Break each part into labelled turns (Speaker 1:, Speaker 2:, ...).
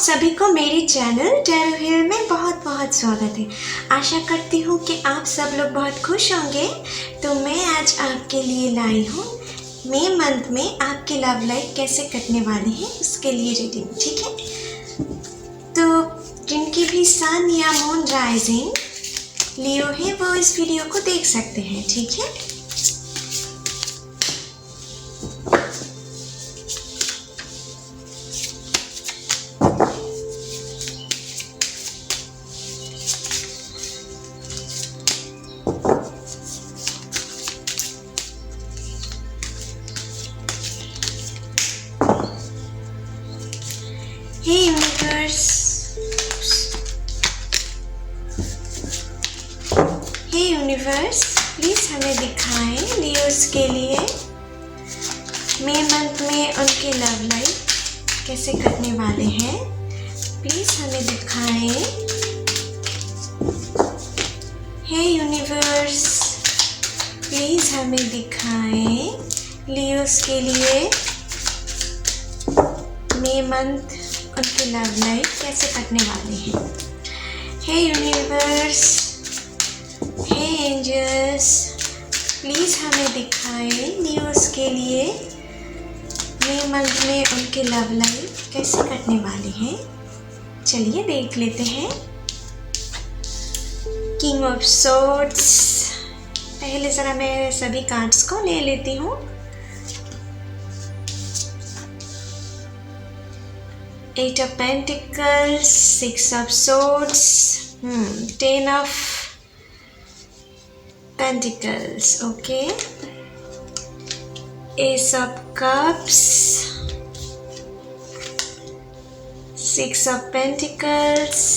Speaker 1: सभी को मेरी चैनल टैरो हिल में बहुत बहुत स्वागत है। आशा करती हूँ कि आप सब लोग बहुत खुश होंगे। तो मैं आज आपके लिए लाई हूँ मई मंथ में आपकी लव लाइफ कैसे कटने वाली है उसके लिए रीडिंग, ठीक है। तो जिनकी भी सन या मून राइजिंग लियो है वो इस वीडियो को देख सकते हैं, ठीक है। हे यूनिवर्स, हे यूनिवर्स, प्लीज़ हमें दिखाएं लियोस के लिए मई मंथ में उनके लव लाइफ कैसे कटने वाले हैं। प्लीज़ हमें दिखाएं। हे यूनिवर्स, प्लीज़ हमें दिखाएं लियोस के लिए मई मंथ उनकी लव लाइफ कैसे कटने वाली है। हे यूनिवर्स, हे एंजल्स, प्लीज़ हमें दिखाएं लियोस के लिए मई मंथ में उनकी लव लाइफ कैसे कटने वाली है। चलिए देख लेते हैं। किंग ऑफ सोर्ड्स, पहले ज़रा मैं सभी कार्ड्स को ले लेती हूँ। Eight of Pentacles, Six of Swords, Ten of Pentacles, okay. Ace of Cups, Six of Pentacles,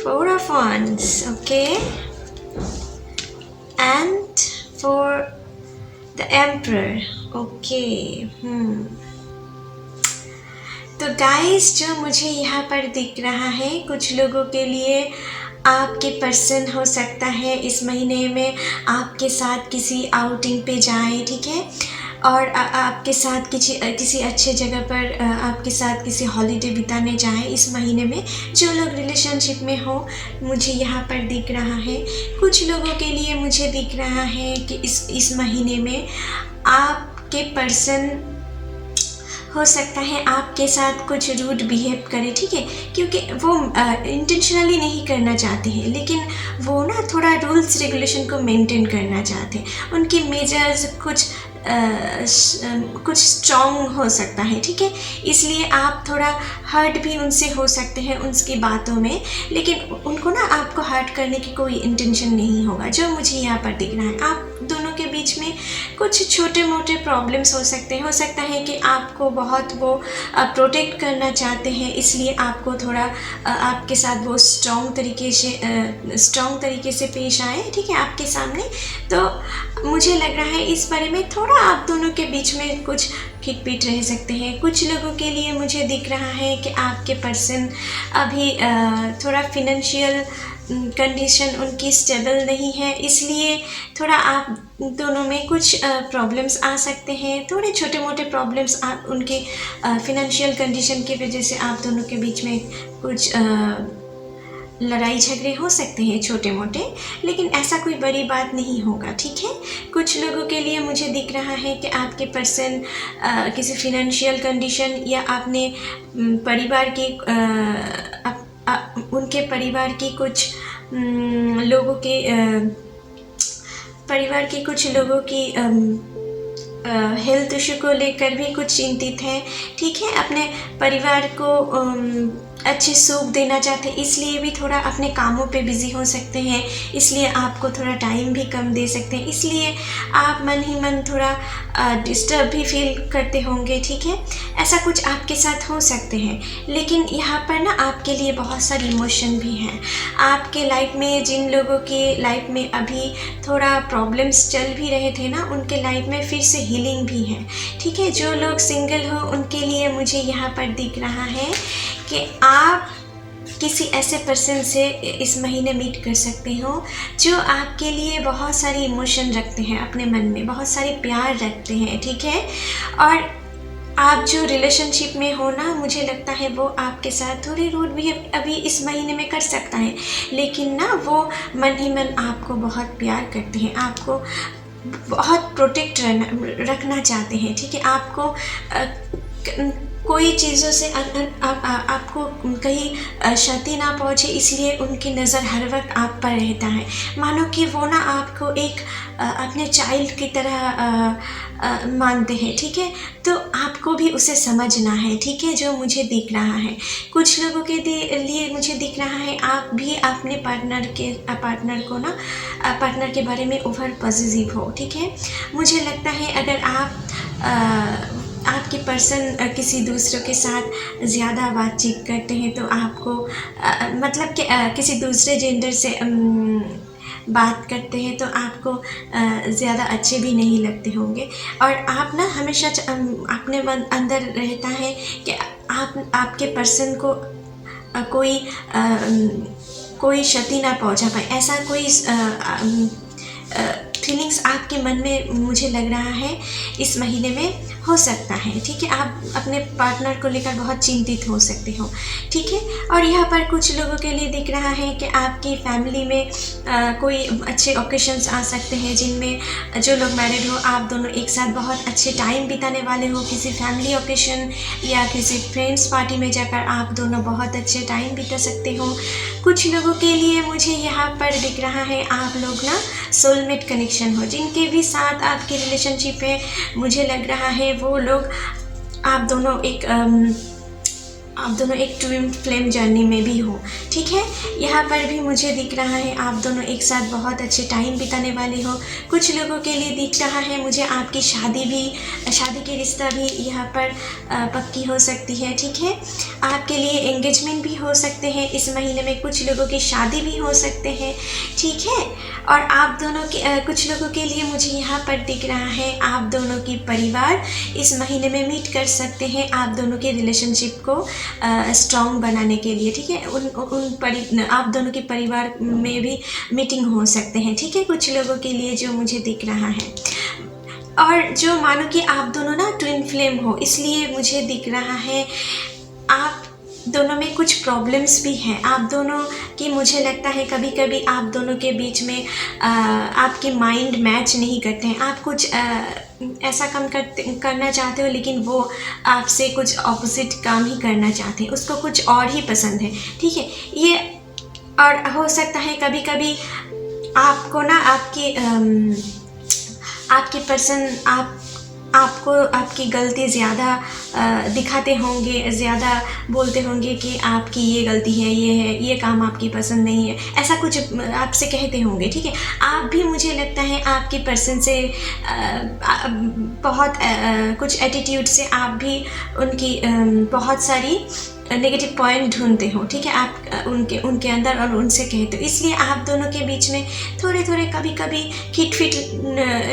Speaker 1: Four of Wands, okay, and for the Emperor, okay. तो गाइस, जो मुझे यहाँ पर दिख रहा है, कुछ लोगों के लिए आपके पर्सन हो सकता है इस महीने में आपके साथ किसी आउटिंग पे जाए, ठीक है, और आपके साथ किसी अच्छे जगह पर आपके साथ किसी हॉलीडे बिताने जाए इस महीने में। जो लोग रिलेशनशिप में हो, मुझे यहाँ पर दिख रहा है। कुछ लोगों के लिए मुझे दिख रहा है कि इस महीने में आपके पर्सन हो सकता है आपके साथ कुछ रूड बिहेव करे, ठीक है, क्योंकि वो इंटेंशनली नहीं करना चाहते हैं, लेकिन वो ना थोड़ा रूल्स रेगुलेशन को मेंटेन करना चाहते हैं। उनकी मेजर्स कुछ स्ट्रॉन्ग हो सकता है, ठीक है, इसलिए आप थोड़ा हर्ट भी उनसे हो सकते हैं उनकी बातों में, लेकिन उनको ना आपको हर्ट करने की कोई इंटेंशन नहीं होगा। जो मुझे यहाँ पर दिख रहा है, आप दोनों के बीच में कुछ छोटे मोटे प्रॉब्लम्स हो सकते हैं। हो सकता है कि आपको बहुत वो प्रोटेक्ट करना चाहते हैं, इसलिए आपको थोड़ा आपके साथ वो स्ट्रॉन्ग तरीके से पेश आए, ठीक है, आपके सामने। तो मुझे लग रहा है इस बारे में थोड़ा आप दोनों के बीच में कुछ खिटपीट रह सकते हैं। कुछ लोगों के लिए मुझे दिख रहा है कि आपके पर्सन अभी थोड़ा फिनेंशियल कंडीशन उनकी स्टेबल नहीं है, इसलिए थोड़ा आप दोनों में कुछ प्रॉब्लम्स आ सकते हैं। थोड़े छोटे मोटे प्रॉब्लम्स आप उनके फिनेंशियल कंडीशन की वजह से आप दोनों के बीच में कुछ लड़ाई झगड़े हो सकते हैं छोटे मोटे, लेकिन ऐसा कोई बड़ी बात नहीं होगा, ठीक है। कुछ लोगों के लिए मुझे दिख रहा है कि आपके पर्सन किसी फिनेंशियल कंडीशन या आपने परिवार की उनके परिवार की कुछ लोगों के परिवार के कुछ लोगों की हेल्थ इशू को लेकर भी कुछ चिंतित हैं, ठीक है। अपने परिवार को अच्छे सुख देना चाहते हैं, इसलिए भी थोड़ा अपने कामों पे बिज़ी हो सकते हैं, इसलिए आपको थोड़ा टाइम भी कम दे सकते हैं, इसलिए आप मन ही मन थोड़ा डिस्टर्ब भी फील करते होंगे, ठीक है। ऐसा कुछ आपके साथ हो सकते हैं, लेकिन यहाँ पर ना आपके लिए बहुत सारी इमोशन भी हैं। आपके लाइफ में जिन लोगों की लाइफ में अभी थोड़ा प्रॉब्लम्स चल भी रहे थे ना, उनके लाइफ में फिर से हीलिंग भी है, ठीक है। जो लोग सिंगल हो उनके लिए मुझे यहाँ पर दिख रहा है कि आप किसी ऐसे पर्सन से इस महीने मीट कर सकते हो जो आपके लिए बहुत सारी इमोशन रखते हैं, अपने मन में बहुत सारे प्यार रखते हैं, ठीक है। और आप जो रिलेशनशिप में हो ना, मुझे लगता है वो आपके साथ थोड़ी रूड बिहेव अभी इस महीने में कर सकता है, लेकिन ना वो मन ही मन आपको बहुत प्यार करते हैं, आपको बहुत प्रोटेक्ट रखना चाहते हैं, ठीक है। आपको कोई चीज़ों से आपको कहीं क्षति ना पहुँचे, इसलिए उनकी नज़र हर वक्त आप पर रहता है। मानो कि वो ना आपको एक अपने चाइल्ड की तरह मानते हैं, ठीक है। तो आपको भी उसे समझना है, ठीक है, जो मुझे दिख रहा है। कुछ लोगों के लिए मुझे दिख रहा है आप भी अपने पार्टनर को ना पार्टनर के बारे में ओवर पॉजिटिव हो, ठीक है। मुझे लगता है अगर आपके पर्सन किसी दूसरों के साथ ज़्यादा बातचीत करते हैं तो आपको मतलब कि किसी दूसरे जेंडर से बात करते हैं तो आपको ज़्यादा अच्छे भी नहीं लगते होंगे, और आप ना हमेशा अपने मन अंदर रहता है कि आपके पर्सन को कोई क्षति ना पहुंचा पाए, ऐसा कोई फीलिंग्स आपके मन में मुझे लग रहा है इस महीने में हो सकता है, ठीक है। आप अपने पार्टनर को लेकर बहुत चिंतित हो सकते हो, ठीक है। और यहाँ पर कुछ लोगों के लिए दिख रहा है कि आपकी फैमिली में कोई अच्छे ओकेशंस आ सकते हैं जिनमें जो लोग मैरिड हो आप दोनों एक साथ बहुत अच्छे टाइम बिताने वाले हो, किसी फैमिली ओकेशन या किसी फ्रेंड्स पार्टी में जाकर आप दोनों बहुत अच्छे टाइम बिता सकते हो। कुछ लोगों के लिए मुझे यहाँ पर दिख रहा है आप लोग ना सोलमेट कनेक्शन हो, जिनके भी साथ आपकी रिलेशनशिप है, मुझे लग रहा है वो लोग आप दोनों एक ट्विन फ्लेम जर्नी में भी हो, ठीक है। यहाँ पर भी मुझे दिख रहा है आप दोनों एक साथ बहुत अच्छे टाइम बिताने वाले हो। कुछ लोगों के लिए दिख रहा है मुझे आपकी शादी की रिश्ता भी यहाँ पर पक्की हो सकती है, ठीक है। आपके लिए एंगेजमेंट भी हो सकते हैं इस महीने में, कुछ लोगों की शादी भी हो सकते हैं, ठीक है। और आप दोनों के कुछ लोगों के लिए मुझे यहाँ पर दिख रहा है आप दोनों की परिवार इस महीने में मीट कर सकते हैं आप दोनों के रिलेशनशिप को स्ट्रॉन्ग बनाने के लिए, ठीक है। आप दोनों के परिवार में भी मीटिंग हो सकते हैं, ठीक है, कुछ लोगों के लिए जो मुझे दिख रहा है। और जो मानो कि आप दोनों ना ट्विन फ्लेम हो, इसलिए मुझे दिख रहा है आप दोनों में कुछ प्रॉब्लम्स भी हैं आप दोनों की। मुझे लगता है कभी कभी आप दोनों के बीच में आपके माइंड मैच नहीं करते हैं, आप कुछ ऐसा काम करना चाहते हो लेकिन वो आपसे कुछ ऑपोजिट काम ही करना चाहते हैं, उसको कुछ और ही पसंद है, ठीक है। ये और हो सकता है कभी कभी आपको ना आपके पर्सन आपको आपकी गलती ज़्यादा दिखाते होंगे, ज़्यादा बोलते होंगे कि आपकी ये गलती है, ये काम आपकी पसंद नहीं है, ऐसा कुछ आपसे कहते होंगे, ठीक है। आप भी मुझे लगता है आपके पर्सन से बहुत कुछ एटीट्यूड से आप भी उनकी बहुत सारी नेगेटिव पॉइंट ढूंढते हो, ठीक है, आप उनके अंदर और उनसे कहते हो, इसलिए आप दोनों के बीच में थोड़े कभी कभी खिटफिट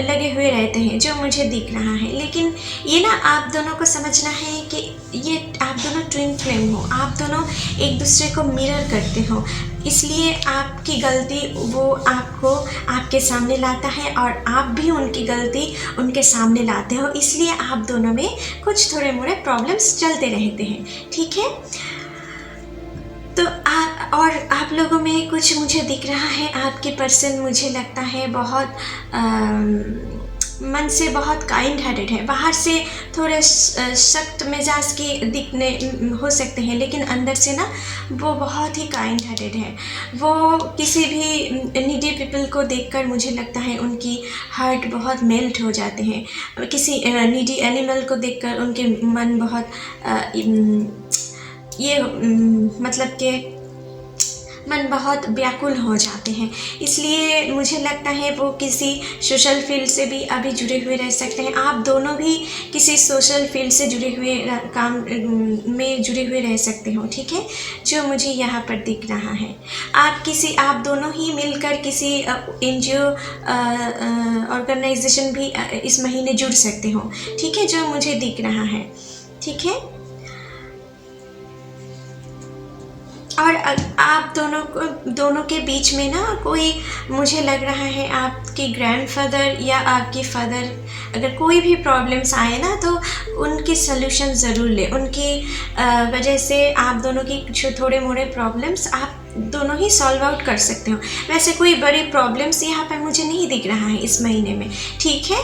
Speaker 1: लगे हुए रहते हैं जो मुझे दिख रहा है। लेकिन ये ना आप दोनों को समझना है कि ये आप दोनों ट्विन फ्लेम हो, आप दोनों एक दूसरे को मिरर करते हो, इसलिए आपकी गलती वो आपको आपके सामने लाता है और आप भी उनकी गलती उनके सामने लाते हो, इसलिए आप दोनों में कुछ थोड़े मोड़े प्रॉब्लम्स चलते रहते हैं, ठीक है। तो आप लोगों में कुछ मुझे दिख रहा है आपके पर्सन मुझे लगता है बहुत मन से बहुत काइंड हार्टेड है, बाहर से थोड़े सख्त मिजाज के दिखने हो सकते हैं लेकिन अंदर से ना वो बहुत ही काइंड हार्टेड है। वो किसी भी नीडी पीपल को देखकर मुझे लगता है उनकी हार्ट बहुत मेल्ट हो जाते हैं, किसी नीडी एनिमल को देखकर उनके मन बहुत मतलब कि मन बहुत व्याकुल हो जाते हैं, इसलिए मुझे लगता है वो किसी सोशल फील्ड से भी अभी जुड़े हुए रह सकते हैं। आप दोनों भी किसी सोशल फील्ड से जुड़े हुए काम में जुड़े हुए रह सकते हो, ठीक है, जो मुझे यहाँ पर दिख रहा है। आप दोनों ही मिलकर किसी NGO ऑर्गेनाइजेशन भी इस महीने जुड़ सकते हो, ठीक है, जो मुझे दिख रहा है, ठीक है। और आप दोनों के बीच में ना कोई, मुझे लग रहा है आपके ग्रैंडफादर या आपके फादर, अगर कोई भी प्रॉब्लम्स आए ना तो उनकी सल्यूशन ज़रूर ले। उनकी वजह से आप दोनों की जो थोड़े मोड़े प्रॉब्लम्स आप दोनों ही सॉल्व आउट कर सकते हो। वैसे कोई बड़ी प्रॉब्लम्स यहाँ पर मुझे नहीं दिख रहा है इस महीने में, ठीक है,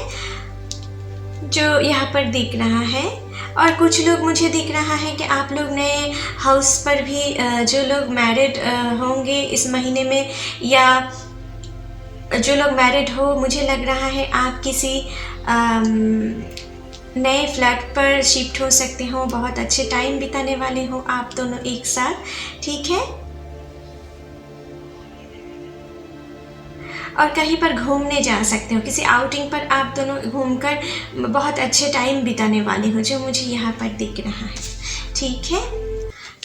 Speaker 1: जो यहाँ पर दिख रहा है। और कुछ लोग मुझे दिख रहा है कि आप लोग नए हाउस पर भी, जो लोग मैरिड होंगे इस महीने में, या जो लोग मैरिड हो, मुझे लग रहा है आप किसी नए फ्लैट पर शिफ्ट हो सकते हो। बहुत अच्छे टाइम बिताने वाले हो आप दोनों एक साथ, ठीक है। और कहीं पर घूमने जा सकते हो, किसी आउटिंग पर आप दोनों घूमकर बहुत अच्छे टाइम बिताने वाले हो, जो मुझे यहाँ पर दिख रहा है, ठीक है।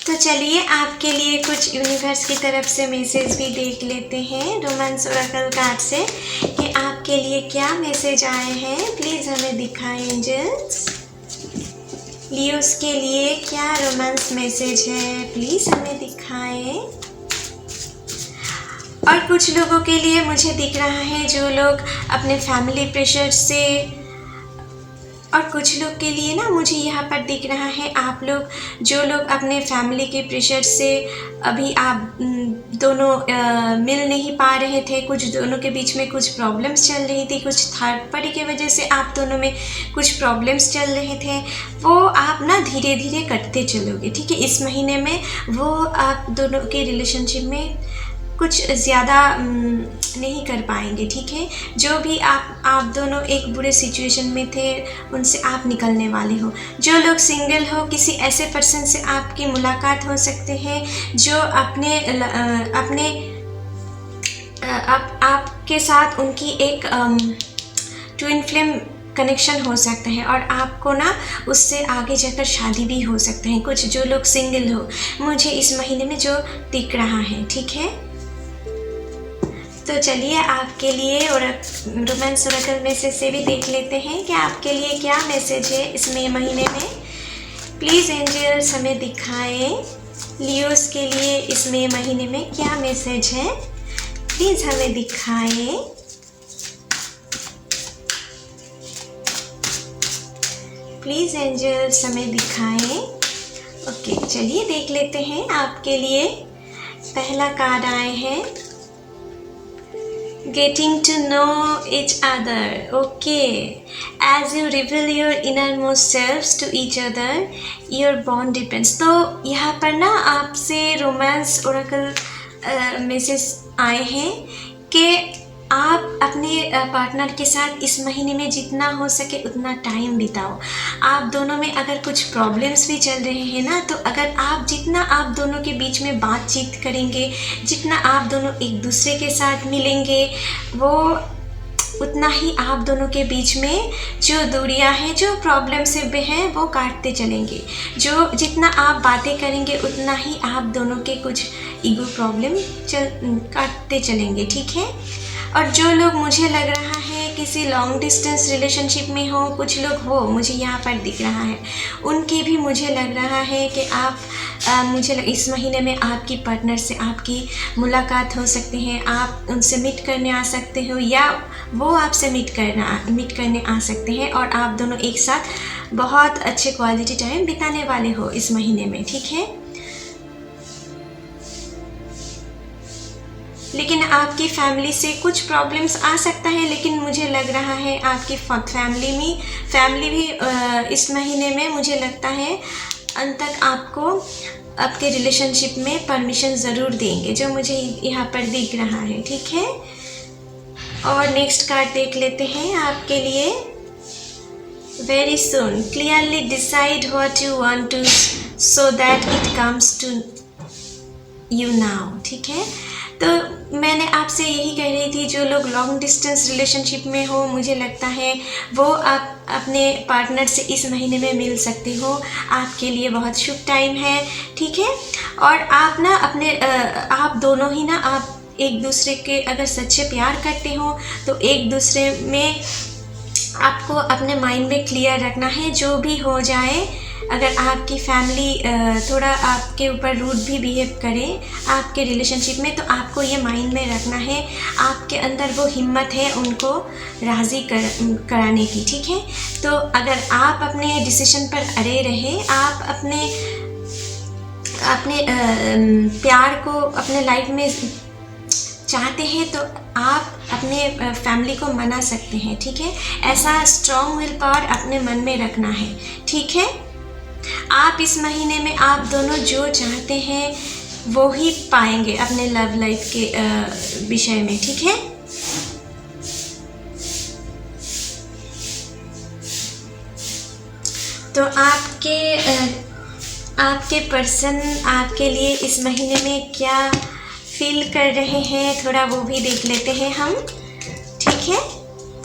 Speaker 1: तो चलिए आपके लिए कुछ यूनिवर्स की तरफ से मैसेज भी देख लेते हैं रोमांस ओरेकल कार्ड से, कि आपके लिए क्या मैसेज आए हैं। प्लीज़ हमें दिखाएं एंजल्स। लियोस के लिए क्या रोमांस मैसेज है, प्लीज़ हमें दिखाएं। और कुछ लोगों के लिए मुझे दिख रहा है जो लोग अपने फैमिली प्रेशर से, और कुछ लोग के लिए ना मुझे यहाँ पर दिख रहा है आप लोग, जो लोग अपने फैमिली के प्रेशर से अभी आप दोनों मिल नहीं पा रहे थे, कुछ दोनों के बीच में कुछ प्रॉब्लम्स चल रही थी, कुछ थर्ड पार्टी की वजह से आप दोनों में कुछ प्रॉब्लम्स चल रहे थे, वो आप ना धीरे धीरे कटते चलोगे, ठीक है। इस महीने में वो आप दोनों के रिलेशनशिप में कुछ ज़्यादा नहीं कर पाएंगे, ठीक है। जो भी आप दोनों एक बुरे सिचुएशन में थे उनसे आप निकलने वाले हो। जो लोग सिंगल हो, किसी ऐसे पर्सन से आपकी मुलाकात हो सकते हैं जो आपके साथ उनकी एक ट्विन फ्लेम कनेक्शन हो सकता है, और आपको ना उससे आगे जाकर शादी भी हो सकते हैं। कुछ जो लोग सिंगल हो, मुझे इस महीने में जो दिख रहा है, ठीक है। तो चलिए आपके लिए और रोमांस ओरेकल मैसेज से भी देख लेते हैं कि आपके लिए क्या मैसेज है इस महीने में। प्लीज़ एंजल्स हमें दिखाएं लियोस के लिए इस महीने में क्या मैसेज है, प्लीज़ हमें दिखाएं। प्लीज़ एंजल्स हमें दिखाएं। ओके, चलिए देख लेते हैं आपके लिए। पहला कार्ड आए हैं getting to know each other. Okay, as you reveal your innermost selves to each other, your bond depends. तो यहाँ पर ना आपसे रोमांस ओरेकल मैसेज आए हैं कि आप अपने पार्टनर के साथ इस महीने में जितना हो सके उतना टाइम बिताओ। आप दोनों में अगर कुछ प्रॉब्लम्स भी चल रहे हैं ना, तो अगर जितना आप दोनों के बीच में बातचीत करेंगे, जितना आप दोनों एक दूसरे के साथ मिलेंगे, वो उतना ही आप दोनों के बीच में जो दूरियां हैं, जो प्रॉब्लम्स हैं, वो काटते चलेंगे। जितना आप बातें करेंगे उतना ही आप दोनों के कुछ ईगो प्रॉब्लम काटते चलेंगे, ठीक है। और जो लोग, मुझे लग रहा है किसी लॉन्ग डिस्टेंस रिलेशनशिप में हो, कुछ लोग हो, मुझे यहाँ पर दिख रहा है, उनकी भी मुझे लग रहा है कि इस महीने में आपकी पार्टनर से आपकी मुलाकात हो सकती है। आप उनसे मीट करने आ सकते हो, या वो आपसे मीट करने आ सकते हैं, और आप दोनों एक साथ बहुत अच्छे क्वालिटी टाइम बिताने वाले हो इस महीने में, ठीक है। लेकिन आपकी फैमिली से कुछ प्रॉब्लम्स आ सकता है, लेकिन मुझे लग रहा है आपकी फैमिली भी इस महीने में मुझे लगता है अंत तक आपको आपके रिलेशनशिप में परमिशन ज़रूर देंगे, जो मुझे यहाँ पर दिख रहा है, ठीक है। और नेक्स्ट कार्ड देख लेते हैं आपके लिए। Very soon clearly decide what you want to so that it comes to you now, ठीक है। तो मैंने आपसे यही कह रही थी, जो लोग लॉन्ग डिस्टेंस रिलेशनशिप में हो, मुझे लगता है वो आप अपने पार्टनर से इस महीने में मिल सकते हो। आपके लिए बहुत शुभ टाइम है, ठीक है। और आप ना आप दोनों ही ना, आप एक दूसरे के अगर सच्चे प्यार करते हो तो एक दूसरे में आपको अपने माइंड में क्लियर रखना है। जो भी हो जाए अगर आपकी फैमिली थोड़ा आपके ऊपर रूड भी बिहेव करे आपके रिलेशनशिप में, तो आपको ये माइंड में रखना है आपके अंदर वो हिम्मत है उनको राज़ी कराने की, ठीक है। तो अगर आप अपने डिसीजन पर अड़े रहे, आप अपने प्यार को अपने लाइफ में चाहते हैं, तो आप अपने फैमिली को मना सकते हैं, ठीक है। ऐसा स्ट्रॉन्ग विल पावर अपने मन में रखना है, ठीक है। आप इस महीने में आप दोनों जो चाहते हैं वो ही पाएंगे अपने लव लाइफ के विषय में, ठीक है। तो आपके पर्सन आपके लिए इस महीने में क्या फील कर रहे हैं, थोड़ा वो भी देख लेते हैं हम, ठीक है।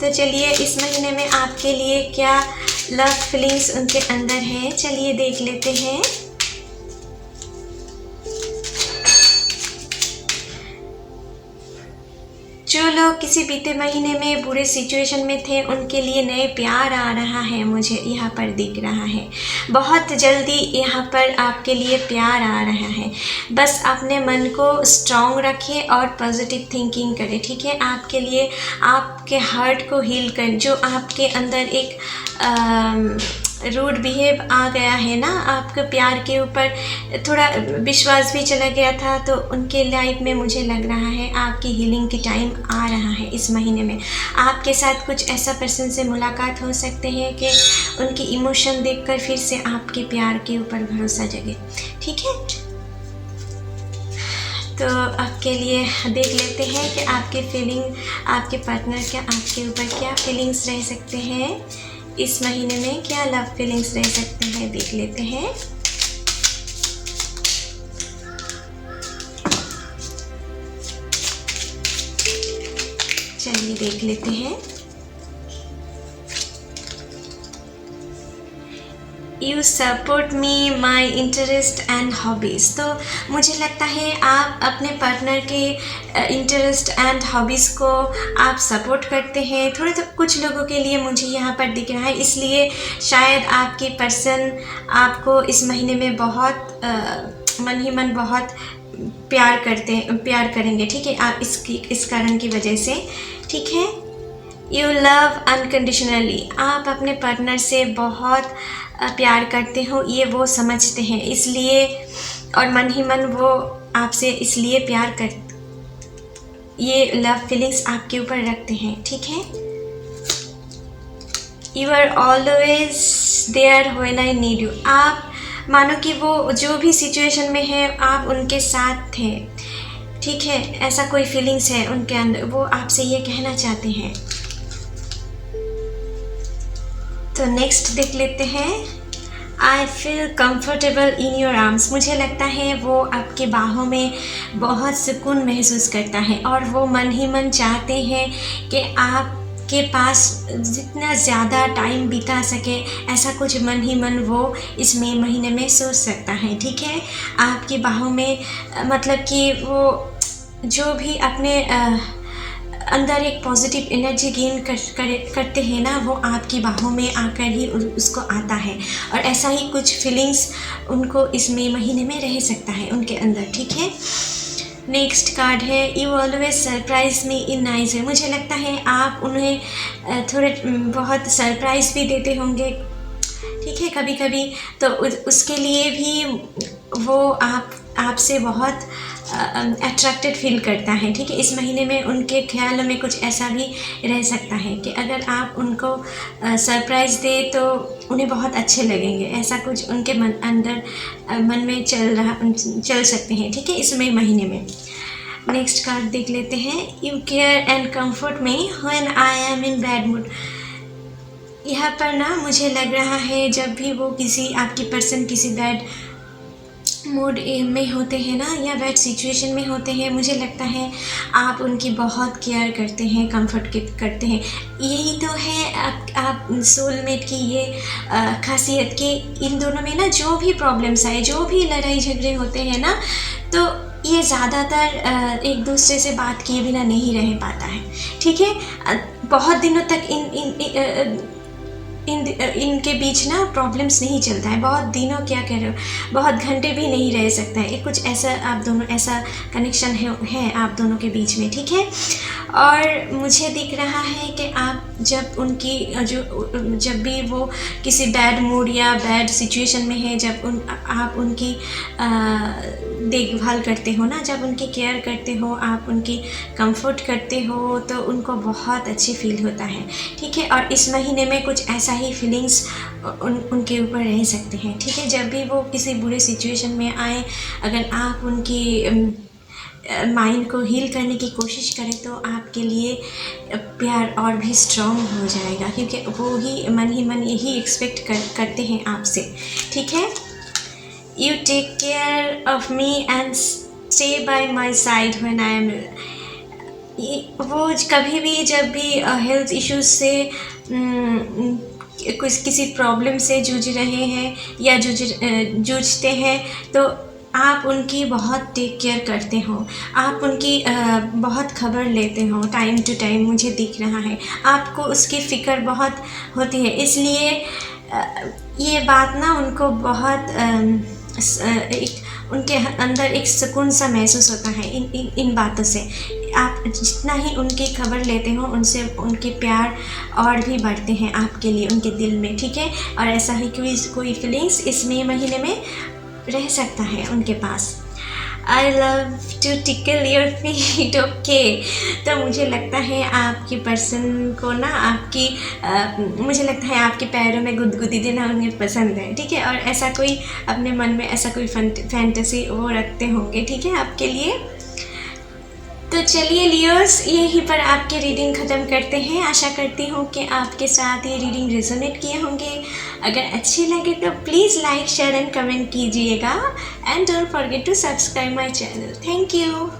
Speaker 1: तो चलिए इस महीने में आपके लिए क्या लव फीलिंग्स उनके अंदर है, चलिए देख लेते हैं। जो लोग किसी बीते महीने में बुरे सिचुएशन में थे, उनके लिए नए प्यार आ रहा है, मुझे यहाँ पर दिख रहा है। बहुत जल्दी यहाँ पर आपके लिए प्यार आ रहा है। बस अपने मन को स्ट्रॉन्ग रखें और पॉजिटिव थिंकिंग करें, ठीक है। आपके लिए आपके हार्ट को हील कर, जो आपके अंदर एक रूड बिहेव आ गया है ना, आपके प्यार के ऊपर थोड़ा विश्वास भी चला गया था, तो उनके लाइफ में मुझे लग रहा है आपकी हीलिंग की टाइम आ रहा है। इस महीने में आपके साथ कुछ ऐसा पर्सन से मुलाकात हो सकते हैं कि उनकी इमोशन देखकर फिर से आपके प्यार के ऊपर भरोसा जगे, ठीक है। तो आपके लिए देख लेते हैं कि आपके फीलिंग, आपके पार्टनर क्या आपके ऊपर क्या फीलिंग्स रह सकते हैं इस महीने में, क्या लव फीलिंग्स रह सकते हैं, देख लेते हैं। चलिए देख लेते हैं। You support me my interest and hobbies. तो मुझे लगता है आप अपने पार्टनर के इंटरेस्ट एंड हॉबीज़ को आप सपोर्ट करते हैं। थोड़े तो कुछ लोगों के लिए मुझे यहाँ पर दिख रहा है, इसलिए शायद आपके पर्सन आपको इस महीने में बहुत मन ही मन बहुत प्यार करेंगे, ठीक है। आप इस कारण की वजह से, ठीक है। You love unconditionally. आप अपने पार्टनर से बहुत प्यार करते हो, ये वो समझते हैं, इसलिए और मन ही मन वो आपसे इसलिए प्यार कर, ये लव फीलिंग्स आपके ऊपर रखते हैं, ठीक है। You are always there when I need you. आप मानो कि वो जो भी सिचुएशन में है आप उनके साथ थे, ठीक है। ऐसा कोई फीलिंग्स है उनके अंदर, वो आपसे ये कहना चाहते हैं। तो नेक्स्ट देख लेते हैं। I feel comfortable in your arms. मुझे लगता है वो आपके बाहों में बहुत सुकून महसूस करता है और वो मन ही मन चाहते हैं कि आपके पास जितना ज़्यादा टाइम बिता सके, ऐसा कुछ मन ही मन वो इस मई महीने में सोच सकता है, ठीक है। आपकी बाहों में मतलब कि वो जो भी अपने अंदर एक पॉजिटिव एनर्जी गेन करते हैं ना, वो आपकी बाहों में आकर ही उसको आता है, और ऐसा ही कुछ फीलिंग्स उनको इस मई महीने में रह सकता है उनके अंदर, ठीक है। नेक्स्ट कार्ड है you always surprise me in nice way. मुझे लगता है आप उन्हें थोड़े बहुत सरप्राइज़ भी देते होंगे, ठीक है, कभी कभी। तो उसके लिए भी वो आपसे बहुत अट्रैक्टेड फील करता है, ठीक है। इस महीने में उनके ख्यालों में कुछ ऐसा भी रह सकता है कि अगर आप उनको सरप्राइज़ दें तो उन्हें बहुत अच्छे लगेंगे, ऐसा कुछ उनके मन में चल सकते हैं, ठीक है, इस महीने में। नेक्स्ट कार्ड देख लेते हैं। You care and comfort me when I M in bad mood. यहाँ पर ना मुझे लग रहा है जब भी वो आपकी पर्सन किसी बैड मूड में होते हैं ना, या बैड सिचुएशन में होते हैं, मुझे लगता है आप उनकी बहुत केयर करते हैं, कंफर्ट करते हैं। यही तो है आप सोलमेट की ये खासियत कि इन दोनों में ना जो भी प्रॉब्लम्स आए, जो भी लड़ाई झगड़े होते हैं ना, तो ये ज़्यादातर एक दूसरे से बात किए बिना नहीं रह पाता है, ठीक है। बहुत दिनों तक इनके बीच ना प्रॉब्लम्स नहीं चलता है, बहुत दिनों, क्या कह रहे हो, बहुत घंटे भी नहीं रह सकता है। कुछ ऐसा आप दोनों, ऐसा कनेक्शन है आप दोनों के बीच में, ठीक है। और मुझे दिख रहा है कि आप जब उनकी जब भी वो किसी बैड मूड या बैड सिचुएशन में है, जब आप उनकी देखभाल करते हो ना, जब उनकी केयर करते हो, आप उनकी कंफर्ट करते हो, तो उनको बहुत अच्छी फील होता है, ठीक है। और इस महीने में कुछ ऐसा ही फीलिंग्स उनके ऊपर रह सकते हैं, ठीक है। जब भी वो किसी बुरे सिचुएशन में आए, अगर आप उनकी माइंड को हील करने की कोशिश करें तो आपके लिए प्यार और भी स्ट्रॉन्ग हो जाएगा, क्योंकि वो ही मन यही एक्सपेक्ट करते हैं आपसे, ठीक है। You take care of me and stay by my side when I am, वो कभी भी जब भी हेल्थ इश्यूज से किसी प्रॉब्लम से जूझ रहे हैं या जूझते हैं, तो आप उनकी बहुत टेक केयर करते हो, आप उनकी बहुत खबर लेते हो टाइम टू टाइम, मुझे दिख रहा है। आपको उसकी फ़िक्र बहुत होती है, इसलिए ये बात ना उनको बहुत उनके अंदर एक सुकून सा महसूस होता है इन बातों से। आप जितना ही उनकी खबर लेते हो, उनसे उनके प्यार और भी बढ़ते हैं आपके लिए उनके दिल में, ठीक है। और ऐसा ही कोई फीलिंग्स इस मई महीने में रह सकता है उनके पास। I love to tickle your feet, okay. तो मुझे लगता है आपके पर्सन को ना मुझे लगता है आपके पैरों में गुदगुदी देना उन्हें पसंद है, ठीक है। और ऐसा कोई अपने मन में ऐसा कोई फैंटेसी वो रखते होंगे, ठीक है, आपके लिए। तो चलिए लियोस, यहीं पर आपकी रीडिंग ख़त्म करते हैं। आशा करती हूँ कि आपके साथ ये रीडिंग रेजोनेट किए होंगे। अगर अच्छी लगे तो please like, share and comment कीजिएगा, and don't forget to subscribe my channel. Thank you.